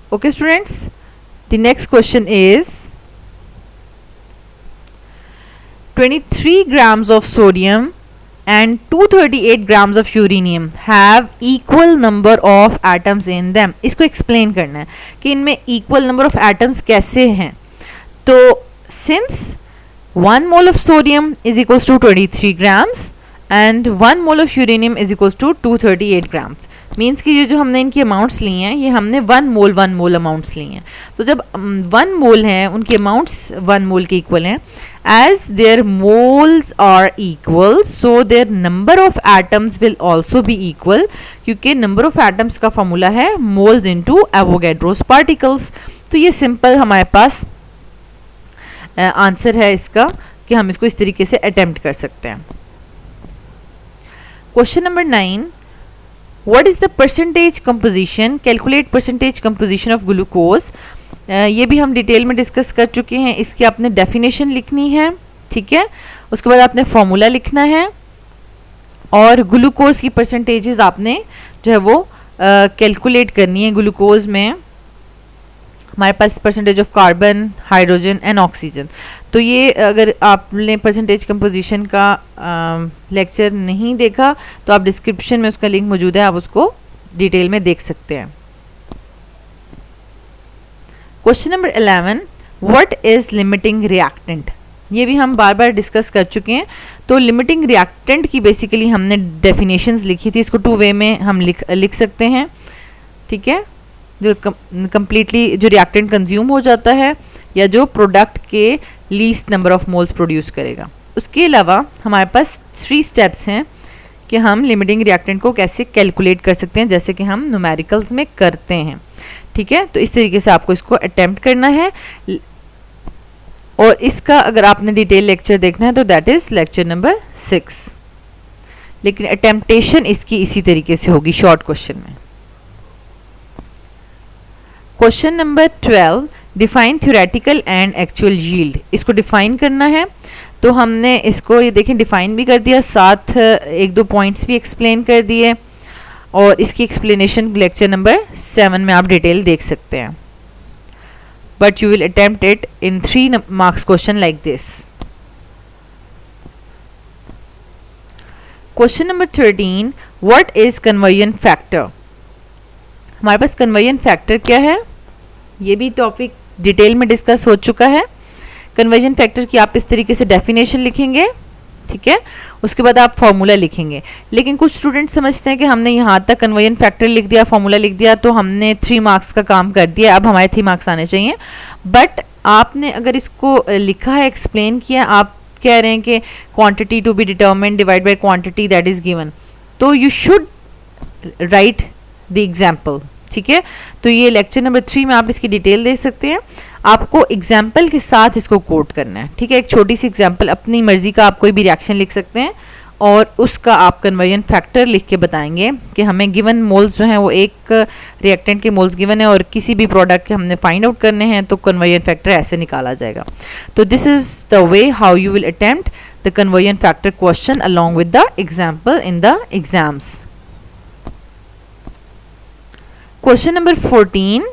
Okay students, the next question is 23 grams of sodium and 238 grams of uranium have equal number of atoms in them. इसको explain करना है कि इनमें equal number of atoms कैसे हैं. तो since 1 mole of sodium is equals to 23 grams and 1 mole of uranium is equals to 238 grams, means कि ये जो हमने इनकी अमाउंट्स लिए हैं ये हमने 1 मोल अमाउंट्स लिए हैं. तो जब 1 मोल हैं उनके अमाउंट्स 1 मोल के इक्वल हैं, as their moles are equal so their number of atoms will also be equal, क्योंकि नंबर ऑफ एटम्स का फॉर्मूला है मोल्स इनटू एवोगैड्रोस पार्टिकल्स. तो ये सिंपल हमारे पास आंसर है इसका कि हम इसको इस तरीके से अटेम्प्ट कर सकते हैं. Question number 9, What is the percentage composition? Calculate percentage composition of glucose. ये भी हम डिटेल में डिस्कस कर चुके हैं. इसकी आपने डेफिनेशन लिखनी है, ठीक है. उसके बाद आपने फॉर्मूला लिखना है और ग्लूकोज की परसेंटेजेस आपने जो है वो कैलकुलेट करनी है. ग्लूकोज में हमारे पास percentage of carbon, hydrogen and oxygen. तो ये अगर आपने परसेंटेज कंपोजिशन का लेक्चर नहीं देखा तो आप डिस्क्रिप्शन में उसका लिंक मौजूद है, आप उसको डिटेल में देख सकते हैं. Question number 11, what is limiting reactant? ये भी हम बार बार डिस्कस कर चुके हैं. तो लिमिटिंग रिएक्टेंट की बेसिकली हमने डेफिनेशंस लिखी थी, इसको 2 वे में हम लिख सकते हैं, ठीक है. जो कंप्लीटली जो रिएक्टेंट कंज्यूम हो जाता है या जो प्रोडक्ट के least number of moles produce करेगा. उसके अलावा हमारे पास 3 स्टेप्स हैं कि हम लिमिटिंग रिएक्टेंट को कैसे कैलकुलेट कर सकते हैं, जैसे कि हम न्यूमेरिकल्स में करते हैं, ठीक है. तो इस तरीके से आपको इसको अटेम्प्ट करना है और इसका अगर आपने डिटेल लेक्चर देखना है तो दैट इज लेक्चर नंबर 6, लेकिन अटेम्प्टेशन इसकी इसी तरीके से होगी शॉर्ट क्वेश्चन में. Question number 12, define theoretical and actual yield. इसको डिफाइन करना है. तो हमने इसको ये देखें डिफाइन भी कर दिया, साथ 1-2 पॉइंट्स भी एक्सप्लेन कर दिए और इसकी एक्सप्लेनेशन लेक्चर नंबर 7 में आप डिटेल देख सकते हैं. But you will attempt it in 3 marks question like this. Question number 13, what is conversion factor? हमारे पास कन्वर्जन फैक्टर क्या है ये भी टॉपिक डिटेल में डिस्कस हो चुका है. कन्वर्जन फैक्टर की आप इस तरीके से डेफिनेशन लिखेंगे, ठीक है. उसके बाद आप फॉर्मूला लिखेंगे. लेकिन कुछ स्टूडेंट समझते हैं कि हमने यहाँ तक कन्वर्जन फैक्टर लिख दिया, फॉर्मूला लिख दिया तो हमने 3 मार्क्स का काम कर दिया, अब हमारे 3 मार्क्स आने चाहिए. बट आपने अगर इसको लिखा है, एक्सप्लेन किया, आप कह रहे हैं कि quantity to be determined divide by quantity that is given, तो you should write the example, ठीक है. तो ये लेक्चर नंबर 3 में आप इसकी डिटेल देख सकते हैं. आपको एग्जाम्पल के साथ इसको कोट करना है, ठीक है. एक छोटी सी एग्जाम्पल, अपनी मर्जी का आप कोई भी रिएक्शन लिख सकते हैं और उसका आप कन्वर्जन फैक्टर लिख के बताएंगे कि हमें गिवन मोल्स जो हैं वो एक रिएक्टेंट के मोल्स गिवन है और किसी भी प्रोडक्ट के हमने फाइंड आउट करने हैं तो कन्वर्जन फैक्टर ऐसे निकाला जाएगा. तो this is the way how you will attempt the conversion factor question along with the example in the exams. Question number 14,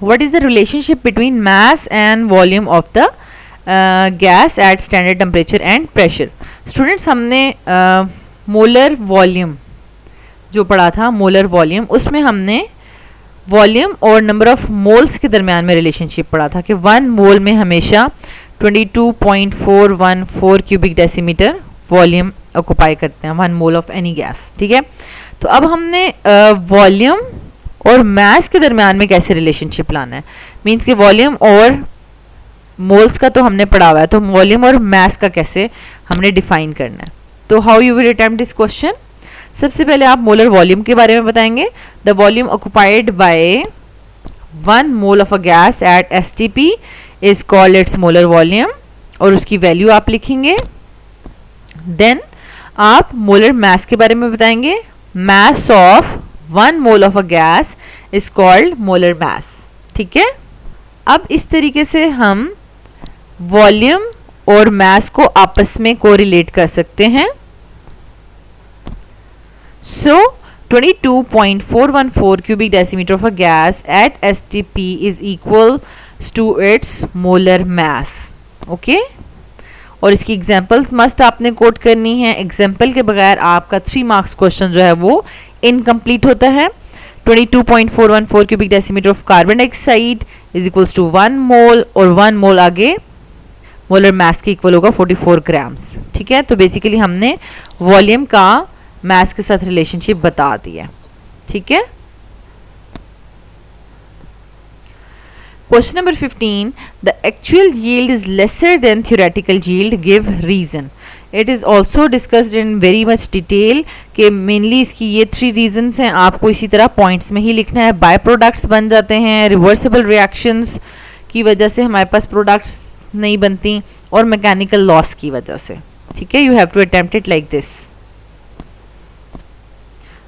what is the relationship between mass and volume of the gas at standard temperature and pressure? Students, हमने molar volume जो पढ़ा था, molar volume, उसमें हमने volume और number of moles के दरमियान में रिलेशनशिप पढ़ा था कि 1 मोल में हमेशा 22.414 क्यूबिक डेसीमीटर वॉल्यूम ऑक्युपाई करते हैं, 1 मोल ऑफ एनी गैस, ठीक है. तो अब हमने वॉल्यूम और मास के दरमियान में कैसे रिलेशनशिप लाना है, मींस कि वॉल्यूम और मोल्स का तो हमने पढ़ा हुआ है, तो वॉल्यूम और मास का कैसे हमने डिफाइन करना है. तो how you will attempt this question? सबसे पहले आप मोलर वॉल्यूम के बारे में बताएंगे. The volume occupied by 1 mole of a gas at STP is called its molar volume और उसकी वैल्यू आप लिखेंगे. देन आप मोलर मास के बारे में बताएंगे. Mass of 1 mole of a gas is called molar mass, ठीक है. अब इस तरीके से हम वॉल्यूम और मास को आपस में कोरिलेट कर सकते हैं. सो 22.414 cubic decimeter of a gas at STP is equal to its molar mass. Okay और इसकी एग्जांपल्स मस्ट आपने कोट करनी है. एग्जांपल के बगैर आपका 3 मार्क्स क्वेश्चन जो है वो इनकम्प्लीट होता है. 22.414 cubic decimeter of carbon dioxide is equals to 1 mole और 1 mole आगे मोलर मास के इक्वल होगा 44 ग्राम्स. ठीक है, तो बेसिकली हमने वॉल्यूम का मास के साथ रिलेशनशिप बता दिया. ठीक है. Question number 15. The actual yield is lesser than theoretical yield. Give reason. It is also discussed in very much detail कि mainly इसकी ये 3 reasons हैं. आपको इसी तरह points में ही लिखना है. बाय प्रोडक्ट्स बन जाते हैं, रिवर्सिबल रिएक्शंस की वजह से हमारे पास प्रोडक्ट्स नहीं बनती, और मैकेनिकल लॉस की वजह से. ठीक है, you have to attempt it like this.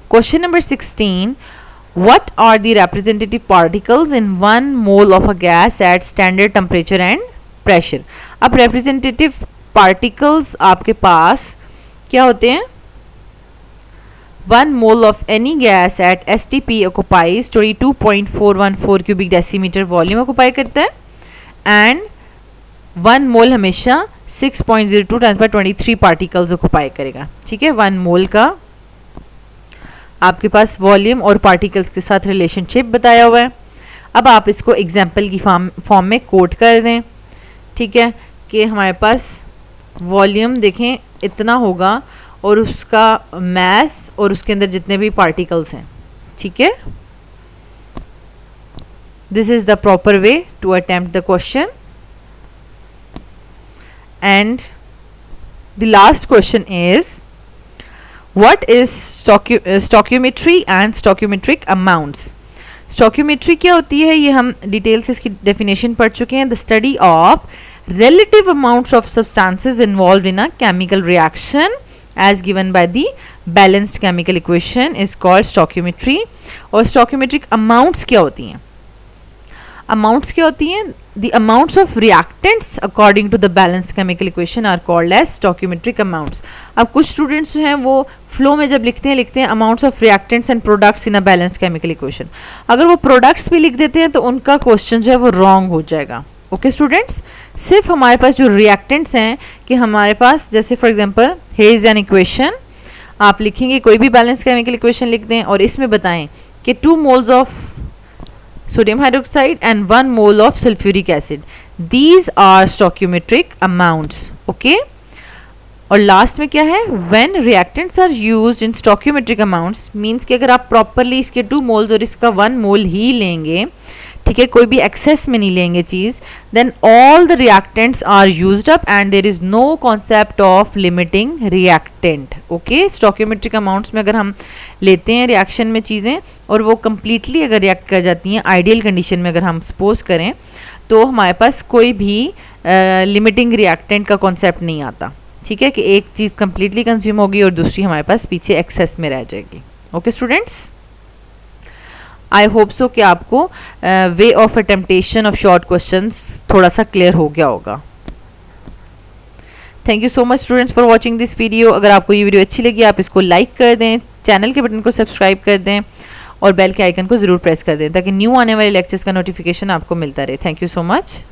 Question number 16. What are the representative particles in 1 mole of a gas at standard temperature and pressure? अब representative particles आपके पास क्या होते हैं? 1 mole of any gas at STP occupies 22.414 cubic decimeter volume occupy करता है, and 1 mole हमेशा 6.02 times by 23 particles occupy करेगा. ठीक है, 1 mole का आपके पास वॉल्यूम और पार्टिकल्स के साथ रिलेशनशिप बताया हुआ है. अब आप इसको एग्जाम्पल की फॉर्म में कोट कर दें. ठीक है, कि हमारे पास वॉल्यूम देखें इतना होगा और उसका मास और उसके अंदर जितने भी पार्टिकल्स हैं. ठीक है, this is the proper way to attempt the question. And the last question is What is stoichiometry and stoichiometric amounts? Stoichiometry क्या होती है, ये हम डिटेल से इसकी डेफिनेशन पढ़ चुके हैं. The study of relative amounts of substances involved in a chemical reaction as given by the balanced chemical equation is called stoichiometry. और stoichiometric amounts क्या होती हैं? Amounts क्या होती हैं? The amounts of reactants according to the balanced chemical equation are called as stoichiometric amounts. अब कुछ students जो हैं वो फ्लो में जब लिखते हैं amounts of reactants and products in a balanced chemical equation. अगर वो products भी लिख देते हैं तो उनका क्वेश्चन जो है वो रॉन्ग हो जाएगा. ओके स्टूडेंट्स, सिर्फ हमारे पास जो रिएक्टेंट्स हैं कि हमारे पास जैसे for example here is an equation, आप लिखेंगे कोई भी बैलेंस केमिकल इक्वेशन लिख दें और इसमें बताएं कि 2 moles of sodium hydroxide and 1 mole of sulfuric acid. These are stoichiometric amounts. Okay. और लास्ट में क्या है, when reactants are used in stoichiometric amounts means कि अगर आप प्रॉपरली इसके 2 moles और इसका 1 mole ही लेंगे, ठीक है, कोई भी एक्सेस में नहीं लेंगे चीज़, then all the reactants are used up and there is no concept of limiting reactant. Okay, stoichiometric amounts में अगर हम लेते हैं रिएक्शन में चीज़ें और वो completely अगर रिएक्ट कर जाती हैं आइडियल कंडीशन में, अगर हम सपोज करें, तो हमारे पास कोई भी लिमिटिंग रिएक्टेंट का कॉन्सेप्ट नहीं आता. ठीक है, कि एक चीज़ कंप्लीटली कंज्यूम होगी और दूसरी हमारे पास पीछे एक्सेस में रह जाएगी. Okay students, I hope so कि आपको way of attemptation of short questions थोड़ा सा क्लियर हो गया होगा. Thank you so much students for watching this video. अगर आपको ये वीडियो अच्छी लगी आप इसको लाइक कर दें, चैनल के बटन को सब्सक्राइब कर दें और बेल के आइकन को ज़रूर प्रेस कर दें ताकि न्यू आने वाले लेक्चर्स का नोटिफिकेशन आपको मिलता रहे. Thank you so much.